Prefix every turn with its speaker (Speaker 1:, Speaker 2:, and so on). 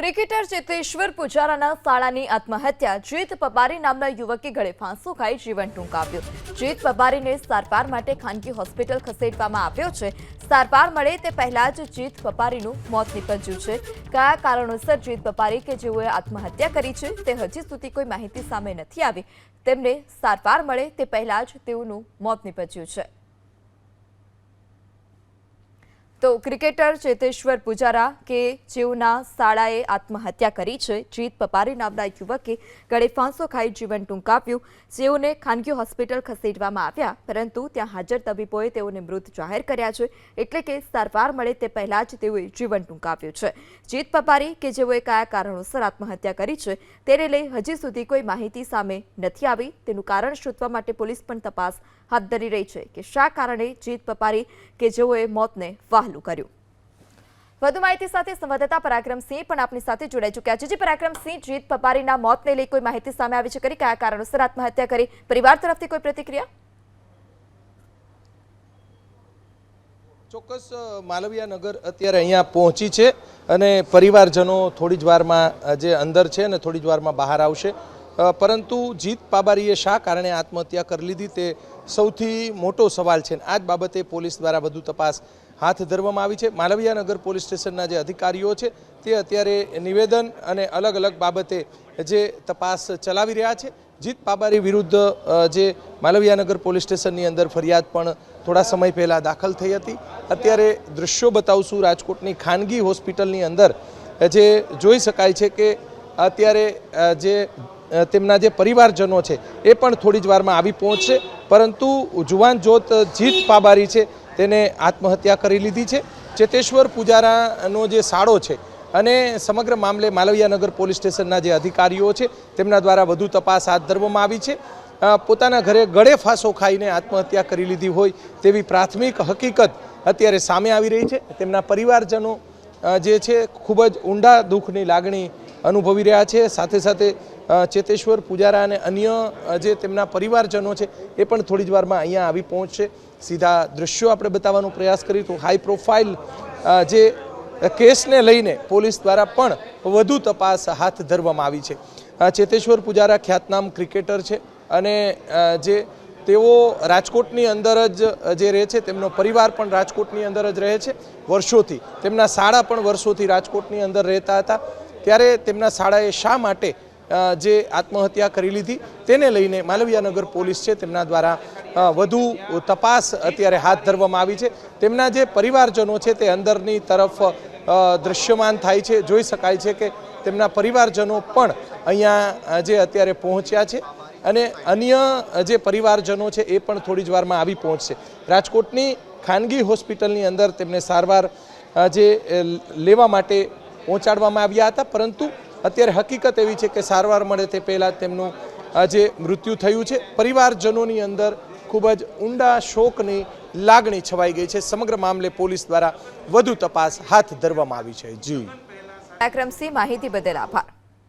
Speaker 1: Cricketer Cheteshwar પુજારાના સાળાની આત્મહત્યા જીત પબારી નામના યુવકે ગળે ફાંસો ખાઈ જીવન ટૂંકાવ્યું। જીત પબારીને સારવાર માટે ખાનગી હોસ્પિટલ ખસેડવામાં આવ્યો છે। સારવાર મળે તે પહેલા જ જીત પબારીનું મોત નીપજ્યું છે। કયા કારણોસર જીત પબારી કે જેઓએ આત્મહત્યા કરી છે તે હજી સુધી કોઈ માહિતી સામે નથી આવી। તેમને સારવાર મળે તે પહેલા જ તેઓનું મોત નીપજ્યું છે। तो क्रिकेटर चेतेश्वर पुजारा के जेओना साळाए आत्महत्या करी छे। जीत पबारी नामना युवके गळे फांसो खाई जीवन टूंकाव्युं। जेओने खानगी होस्पिटल खसेडवामां आव्या, परंतु त्यां हाजर तबीबोए तेओने मृत जाहेर कर्या छे, एटले के सारवार मळे ते पहेला ज तेओए जीवन टूंकाव्युं छे। जीत पबारी के जेओए कया कारणोसर आत्महत्या करी छे तेने लई हजी सुधी कोई माहिती सामे नथी आवी। तेनुं कारण शोधवा माटे पोलीस पण तपास हाथ धरी रही है कि शा कारणे जीत पबारी के जेओए मौतने वहालू कर्युं। વધુ માહિતી સાથે સંવાદદાતા પરાક્રમ સિંહ પણ આપની સાથે જોડાઈ ચૂક્યા છે। જી પરાક્રમ સિંહ, જીત પબારીના મોતને લઈ કોઈ માહિતી સામે આવી છે ખરી? કયા કારણોસર આત્મહત્યા કરી? પરિવાર તરફથી કોઈ પ્રતિક્રિયા?
Speaker 2: ચોક્કસ માલવીયા નગર અત્યારે અહીંયા પહોંચી છે અને પરિવારજનો થોડી જ વારમાં જે અંદર છે અને થોડી જ વારમાં બહાર આવશે। પરંતુ જીત પબારીએ શા કારણે આત્મહત્યા કરી લીધી તે સૌથી મોટો સવાલ છે। આ જ બાબતે પોલીસ દ્વારા વધુ તપાસ હાથ ધરવામાં આવી છે। માલવીયા નગર પોલીસ સ્ટેશનના જે અધિકારીઓ છે તે અત્યારે નિવેદન અને અલગ અલગ બાબતે જે તપાસ ચલાવી રહ્યા છે। જીત પબારી વિરુદ્ધ જે માલવીયા નગર પોલીસ સ્ટેશનની અંદર ફરિયાદ પણ થોડા સમય પહેલાં દાખલ થઈ હતી। અત્યારે દૃશ્યો બતાવશું રાજકોટની ખાનગી હોસ્પિટલની અંદર જે જોઈ શકાય છે કે અત્યારે જે તેમના જે પરિવારજનો છે એ પણ થોડી જ વારમાં આવી પહોંચશે, પરંતુ જુવાન જોત જીત પબારી છે તેને આત્મહત્યા કરી લીધી છે। ચેતેશ્વર પુજારાનો જે સાળો છે અને સમગ્ર મામલે માલવીયા નગર પોલીસ સ્ટેશનના જે અધિકારીઓ છે તેમના દ્વારા વધુ તપાસ હાથ ધરવામાં આવી છે। પોતાના ઘરે ગળે ફાંસો ખાઈને આત્મહત્યા કરી લીધી હોય તેવી પ્રાથમિક હકીકત અત્યારે સામે આવી રહી છે। તેમના પરિવારજનો જે છે ખૂબ જ ઊંડા દુઃખની લાગણી અનુભવી રહ્યા છે। સાથે સાથે ચેતેશ્વર પુજારા અને અન્ય જે તેમના પરિવારજનો છે એ પણ થોડી જ વારમાં અહીંયા આવી પહોંચશે। સીધા દૃશ્યો આપણે બતાવવાનો પ્રયાસ કરીએ તો હાઈ પ્રોફાઇલ જે કેસને લઈને પોલીસ દ્વારા પણ વધુ તપાસ હાથ ધરવામાં આવી છે। ચેતેશ્વર પુજારા ખ્યાતનામ ક્રિકેટર છે અને જે તેઓ રાજકોટની અંદર જ જે રહે છે, તેમનો પરિવાર પણ રાજકોટની અંદર જ રહે છે વર્ષોથી। તેમના સાળા પણ વર્ષોથી રાજકોટની અંદર રહેતા હતા। ત્યારે તેમના સાળાએ શા માટે જે આત્મહત્યા કરી લીધી તેને લઈને માલવીયા નગર પોલીસ છે તેમના દ્વારા વધુ તપાસ અત્યારે હાથ ધરવામાં આવી છે। તેમના જે પરિવારજનો છે તે અંદરની તરફ દૃશ્યમાન થાય છે। જોઈ શકાય છે કે તેમના પરિવારજનો પણ અહીંયા જે અત્યારે પહોંચ્યા છે અને અન્ય જે પરિવારજનો છે એ પણ થોડી જ વારમાં આવી પહોંચશે। રાજકોટની ખાનગી હોસ્પિટલની અંદર તેમને સારવાર જે લેવા માટે પહોંચાડવામાં આવ્યા હતા, પરંતુ અત્યારે હકીકત એવી છે કે સારવાર મળે તે પહેલાં તેમનું જે મૃત્યુ થયું છે। પરિવારજનોની અંદર ખૂબ જ ઊંડા શોકની લાગણી છવાઈ ગઈ છે। સમગ્ર મામલે પોલીસ દ્વારા વધુ તપાસ હાથ ધરવામાં આવી છે। જી
Speaker 1: પરાક્રમ સિંહ, માહિતી બદલ આભાર।